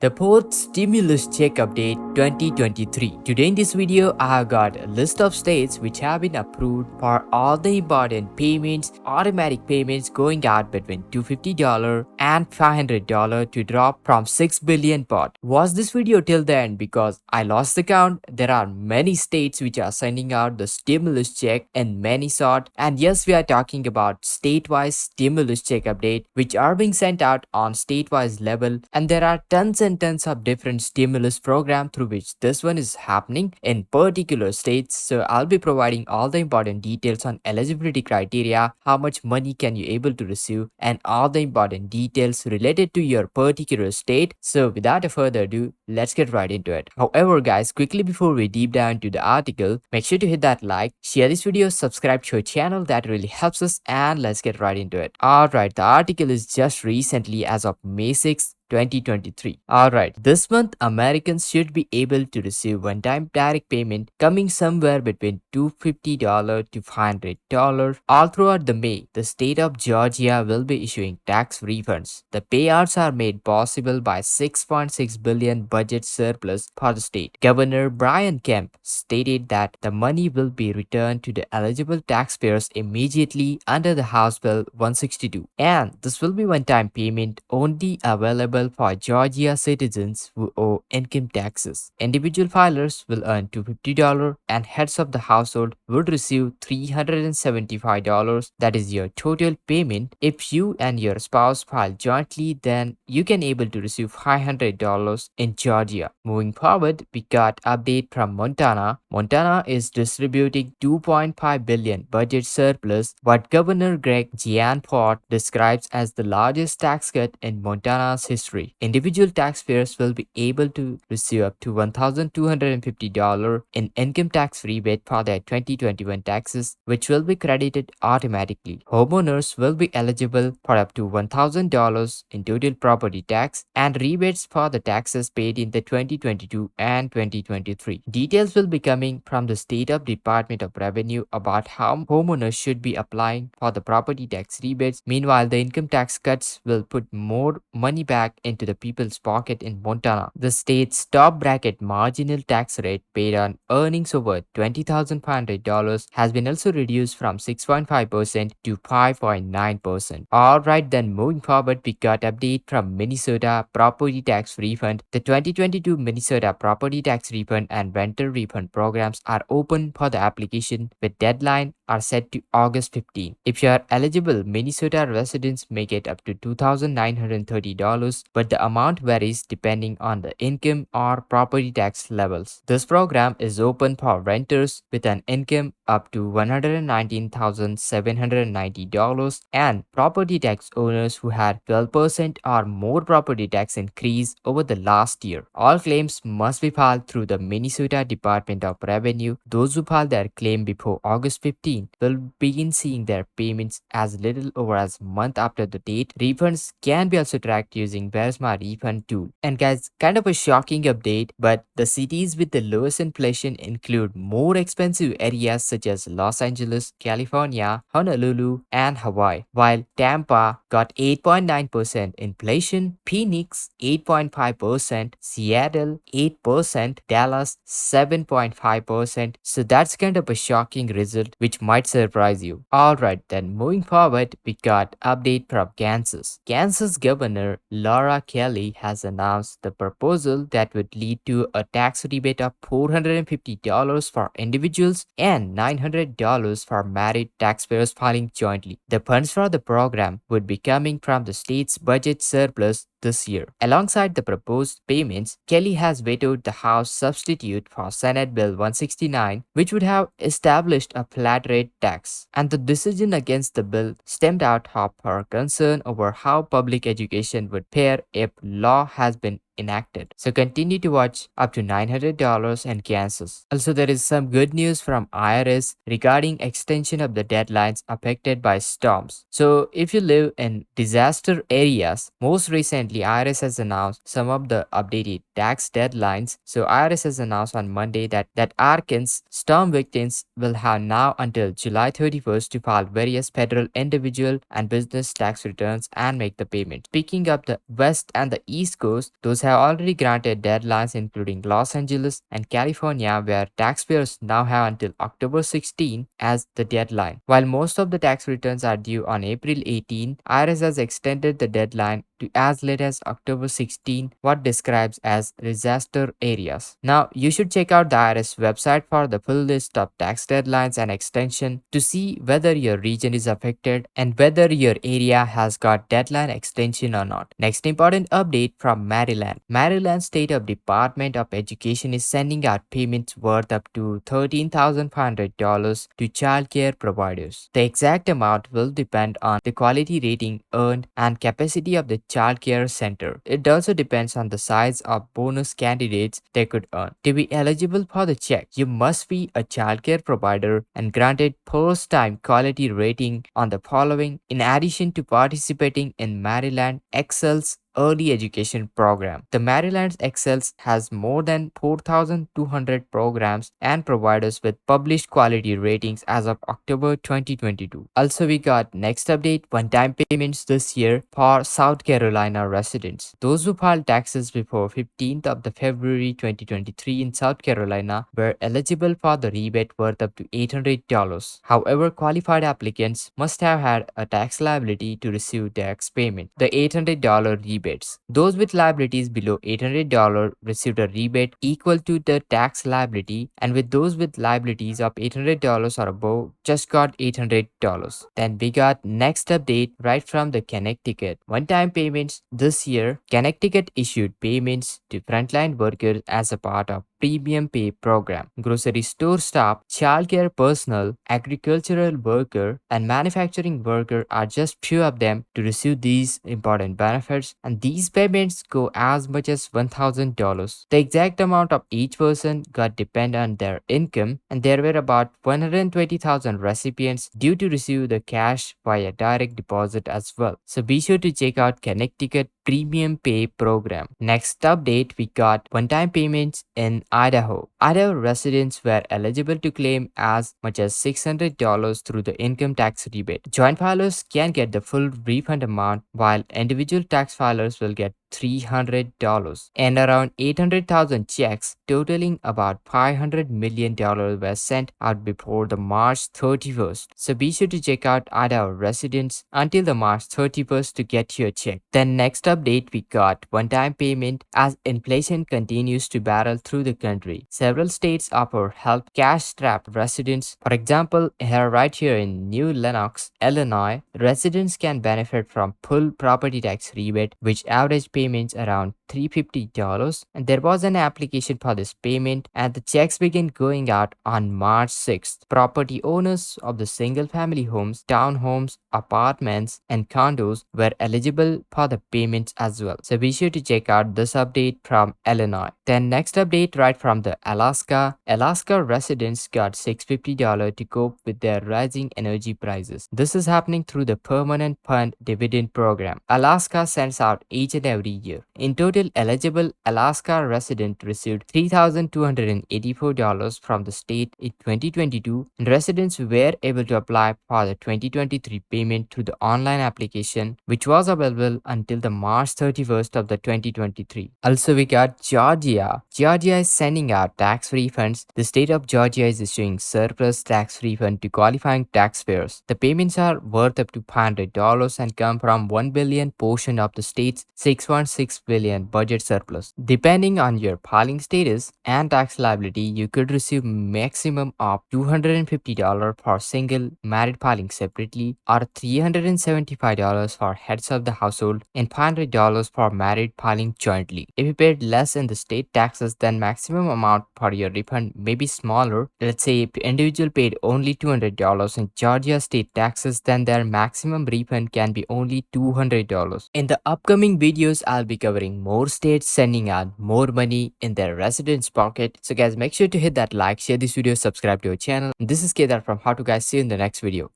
The fourth stimulus check update 2023. Today in this video, I have got a list of states which have been approved for all the important payments, automatic payments going out between $250 and $500 to drop from 6 billion pot. Watch this video till the end because I lost the count. There are many states which are sending out the stimulus check in many sort, and yes, we are talking about state-wise stimulus check update which are being sent out on state-wise level, and there are tons and tons of different stimulus program through which this one is happening in particular states. So I'll be providing all the important details on eligibility criteria, how much money can you able to receive, and all the important details related to your particular state. So without a further ado, let's get right into it. However guys, quickly before we deep dive into the article, make sure to hit that like, share this video, subscribe to our channel, that really helps us, and let's get right into it. Alright, the article is just recently as of May 6th, 2023. Alright, this month Americans should be able to receive one-time direct payment coming somewhere between $250 to $500 all throughout the May. The state of Georgia will be issuing tax refunds. The payouts are made possible by $6.6 billion budget surplus for the state. Governor Brian Kemp stated that the money will be returned to the eligible taxpayers immediately under the House Bill 162, and this will be one-time payment only available for Georgia citizens who owe income taxes. Individual filers will earn $250 and heads of the household would receive $375. That is your total payment. If you and your spouse file jointly, then you can able to receive $500 in Georgia. Moving forward, we got update from Montana. Montana is distributing $2.5 billion budget surplus, what Governor Greg Gianforte describes as the largest tax cut in Montana's history. Individual taxpayers will be able to receive up to $1,250 in income tax rebate for their 2021 taxes, which will be credited automatically. Homeowners will be eligible for up to $1,000 in total property tax and rebates for the taxes paid in the 2022 and 2023. Details will be coming from the State of Department of Revenue about how homeowners should be applying for the property tax rebates. Meanwhile, the income tax cuts will put more money back into the people's pocket in Montana. The state's top bracket marginal tax rate paid on earnings over $20,500 has been also reduced from 6.5% to 5.9%. Alright, then moving forward, we got update from Minnesota property tax refund. The 2022 Minnesota property tax refund and rental refund programs are open for the application, with deadline are set to August 15. If you are eligible, Minnesota residents may get up to $2,930, but the amount varies depending on the income or property tax levels. This program is open for renters with an income up to $119,790 and property tax owners who had 12% or more property tax increase over the last year. All claims must be filed through the Minnesota Department of Revenue. Those who file their claim before August 15 will begin seeing their payments as little over as a month after the date. Refunds can be also tracked using Where's My Refund tool. And guys, kind of a shocking update, but the cities with the lowest inflation include more expensive areas such as Los Angeles, California, Honolulu, and Hawaii. While Tampa got 8.9% inflation, Phoenix 8.5%, Seattle 8%, Dallas 7.5%. So that's kind of a shocking result which might surprise you. Alright, then moving forward, we got update from Kansas. Kansas Governor Laura Kelly has announced the proposal that would lead to a tax rebate of $450 for individuals and $900 for married taxpayers filing jointly. The funds for the program would be coming from the state's budget surplus this year. Alongside the proposed payments, Kelly has vetoed the House substitute for Senate Bill 169, which would have established a flat rate tax. And the decision against the bill stemmed out of her concern over how public education would fare if law has been enacted. So continue to watch up to $900 in Kansas. Also, there is some good news from IRS regarding extension of the deadlines affected by storms. So if you live in disaster areas, most recently recently IRS has announced some of the updated tax deadlines. So IRS has announced on Monday that Arkansas storm victims will have now until July 31st to file various federal, individual, and business tax returns and make the payment. Picking up the West and the East Coast, those have already granted deadlines including Los Angeles and California, where taxpayers now have until October 16 as the deadline. While most of the tax returns are due on April 18, IRS has extended the deadline to as late as October 16, what describes as disaster areas. Now, you should check out the IRS website for the full list of tax deadlines and extension to see whether your region is affected and whether your area has got deadline extension or not. Next important update from Maryland. Maryland State of Department of Education is sending out payments worth up to $13,500 to childcare providers. The exact amount will depend on the quality rating earned and capacity of the childcare center. It also depends on the size of bonus candidates they could earn. To be eligible for the check, you must be a childcare provider and granted first-time quality rating on the following, in addition to participating in Maryland Excels early education program. The Maryland Excels has more than 4,200 programs and providers with published quality ratings as of October 2022. Also, we got next update, one-time payments this year for South Carolina residents. Those who filed taxes before 15th of the February 2023 in South Carolina were eligible for the rebate worth up to $800. However, qualified applicants must have had a tax liability to receive tax payment. The $800 rebate. Those with liabilities below $800 received a rebate equal to the tax liability, and with those with liabilities of $800 or above just got $800. Then we got next update right from the Connecticut. One-time payments this year. Connecticut issued payments to frontline workers as a part of premium pay program. Grocery store staff, childcare personnel, agricultural worker, and manufacturing worker are just few of them to receive these important benefits, and these payments go as much as $1,000. The exact amount of each person got depend on their income, and there were about 120,000 recipients due to receive the cash via direct deposit as well. So be sure to check out Connecticut Premium Pay Program. Next update, we got one-time payments in Idaho. Idaho residents were eligible to claim as much as $600 through the income tax rebate. Joint filers can get the full refund amount, while individual tax filers will get $300, and around 800,000 checks totaling about $500 million were sent out before the March 31st. So be sure to check out Idaho residents until the March 31st to get your check. Then next update, we got one-time payment as inflation continues to barrel through the country. Several states offer help cash-strapped residents. For example, right here in New Lenox, Illinois, residents can benefit from full property tax rebate, which average payments around $350, and there was an application for this payment, and the checks began going out on March 6th. Property owners of the single-family homes, townhomes, apartments, and condos were eligible for the payments as well. So be sure to check out this update from Illinois. Then next update right from the Alaska. Alaska residents got $650 to cope with their rising energy prices. This is happening through the Permanent Fund Dividend Program. Alaska sends out each and every year. In total, eligible Alaska residents received $3,284 from the state in 2022, and residents were able to apply for the 2023 payment through the online application, which was available until the March 31st of the 2023. Also, we got Georgia. Georgia is sending out tax refunds. The state of Georgia is issuing surplus tax refund to qualifying taxpayers. The payments are worth up to $500 and come from 1 billion portion of the state's 6.6 billion budget surplus. Depending on your filing status and tax liability, you could receive maximum of $250 for single married filing separately, or $375 for heads of the household, and $500 for married filing jointly. If you paid less in the state taxes, then maximum amount for your refund may be smaller. Let's say if individual paid only $200 in Georgia state taxes, then their maximum refund can be only $200. In the upcoming videos, I'll be covering more states sending out more money in their residents' pocket. So guys, make sure to hit that like, share this video, subscribe to our channel. This is Kedar from How To Guys. See you in the next video.